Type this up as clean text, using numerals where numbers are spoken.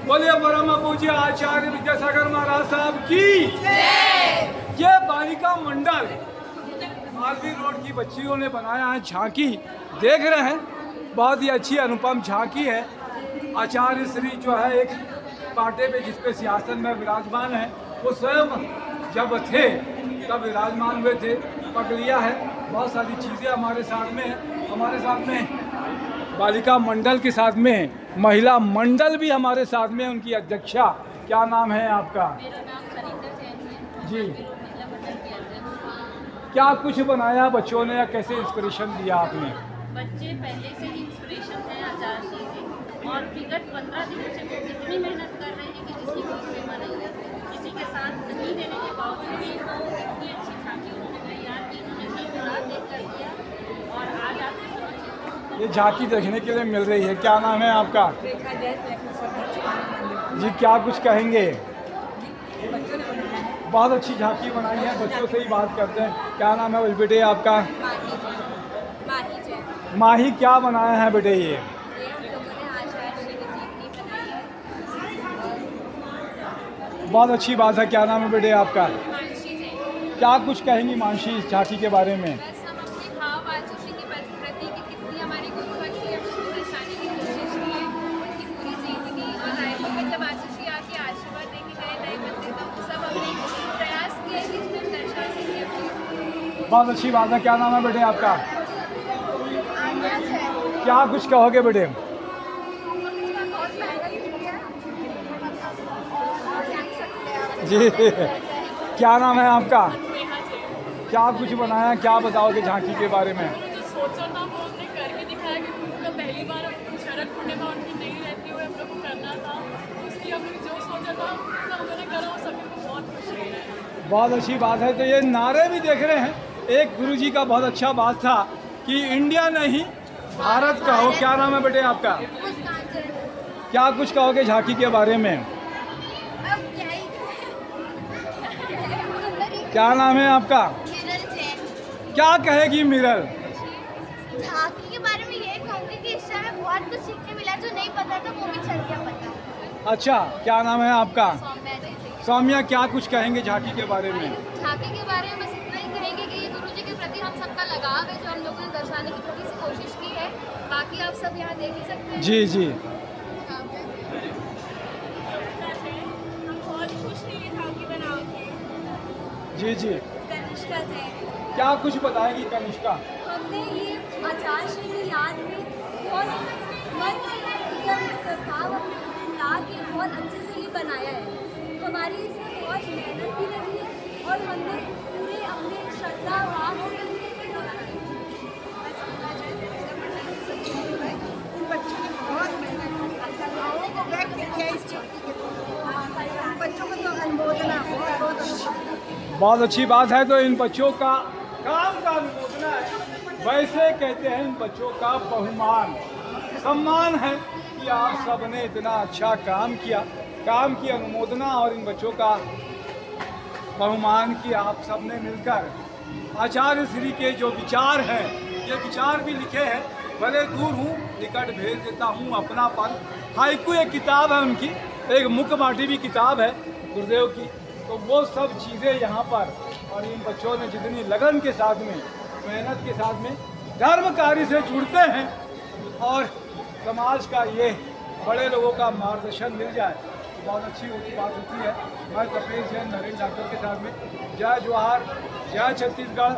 बोलिए परम पूज्य आचार्य विद्यासागर महाराज साहब की ये बालिका मंडल मालवी रोड की बच्चियों ने बनाया है झांकी। देख रहे हैं बहुत ही अच्छी अनुपम झांकी है। आचार्य श्री जो है एक पाटे पे जिसपे सिंहासन में विराजमान है, वो स्वयं जब थे तब विराजमान हुए थे। पकड़ लिया है, बहुत सारी चीज़ें हमारे साथ में है। हमारे साथ में बालिका मंडल के साथ में महिला मंडल भी हमारे साथ में, उनकी अध्यक्षा। क्या नाम है आपका? मेरा नाम सरिता जैन है जी। महिला मंडल की अध्यक्ष। क्या कुछ बनाया बच्चों ने या कैसे इंस्पिरेशन दिया आपने? बच्चे पहले से ही इंस्पिरेशन है आचार्य जी के, और विगत 15 दिनों से वो इतनी मेहनत कर रहे हैं कि जिसकी कोई सीमा नहीं है। किसी के साथ नहीं देने के बावजूद भी वो इतनी अच्छी झांकी उन्होंने तैयार की, उन्होंने दिन रात देख कर किया, और आज आपके समझ ये झांकी देखने के लिए मिल रही है। क्या नाम है आपका? जी, क्या कुछ कहेंगे? बहुत अच्छी झांकी बनाई है। बच्चों से ही बात करते हैं। क्या नाम है बेटे आपका? माही जैन। माही, क्या बनाया है बेटे ये? हम लोगों ने आचार्य श्री की जीवनी बनाई है। बहुत अच्छी बात है। क्या नाम है बेटे आपका? मानसी जैन। क्या कुछ कहेंगी मानसी इस झांकी के बारे में? बस हम अपने भाव आचार्य के प्रति कि कितनी हमारी गुरु भक्त की हमने दर्शाने की कोशिश की है, उनकी पूरी जिंदगी। और रायपुर में जब आचार्य आके आशीर्वाद देके गए नए मंदिर का, वो सब हमने प्रयास किया कि इसमें दर्शा सके अपनी। बहुत अच्छी बात है। क्या नाम है बेटे आपका? क्या कुछ कहोगे बेटे? जी, क्या नाम है आपका? क्या कुछ बनाया, क्या बताओगे झांकी के बारे में? जो सोचा था वो हमने करके दिखाया कि गुरु का पहली बार शरद पूर्णिमा उनकी नहीं रहती हुए हम लोग को करना था। उसके लिए हम लोग जो सोचा था तो हमने करा, वो सभी को बहुत खुशी है। बहुत अच्छी बात है। तो ये नारे भी देख रहे हैं। एक गुरुजी का बहुत अच्छा बात था कि इंडिया नहीं भारत का हो। क्या नाम है बेटे आपका? क्या कुछ कहोगे झांकी के बारे में? क्या नाम है आपका? क्या कहेगी मिरर? झांकी के बारे में ये कहूँगी कि इससे हमें बहुत कुछ सीखने मिला, जो नहीं पता था वो भी चल गया पता। अच्छा, क्या नाम है आपका? सौम्या जी। सौम्या, क्या कुछ कहेंगे झांकी के बारे में? झांकी के बारे में बस इतना ही कहेंगे कि ये गुरु जी के प्रति हम सबका लगाव है, जो हम लोगों ने दर्शाने की थोड़ी सी कोशिश की है। बाकी आप सब यहाँ देख ही सकते हैं। जी जी। हम बहुत खुश हैं ये झांकी बना के। जी जी। कनिष्का जैन। क्या कुछ बताएगी कनिष्का? हमने ये आचार्य श्री की याद में बहुत मन से एकदम सद्भाव अपने ला के बहुत अच्छे से ये बनाया है। हमारी इसमें बहुत मेहनत भी लगी है, और हमने पूरे अपने श्रद्धा भाव से इन बच्चों ने बहुत मेहनत की, को व्यक्त किया इस झांकी के द्वारा। बच्चों को तो अनुमोदना बहुत बहुत अच्छी बात है। तो इन बच्चों का काम का अनुमोदना है। वैसे कहते हैं इन बच्चों का बहुमान सम्मान है कि आप सबने इतना अच्छा काम किया। काम की अनुमोदना और इन बच्चों का बहुमान कि आप सबने मिलकर आचार्य श्री के जो विचार हैं, ये विचार भी लिखे हैं। भले दूर हूँ निकट भेज देता हूँ अपनापन। हाइकू एक किताब है उनकी, एक मुक्कमाटी भी किताब है गुरुदेव की। तो वो सब चीज़ें यहाँ पर, और इन बच्चों ने जितनी लगन के साथ में, मेहनत के साथ में धर्म कार्य से जुड़ते हैं, और समाज का ये बड़े लोगों का मार्गदर्शन मिल जाए तो बहुत अच्छी होती बात होती है। मैं तपेश जैन नरेंद्र डॉक्टर के साथ में। जय जवाहर, जय छत्तीसगढ़।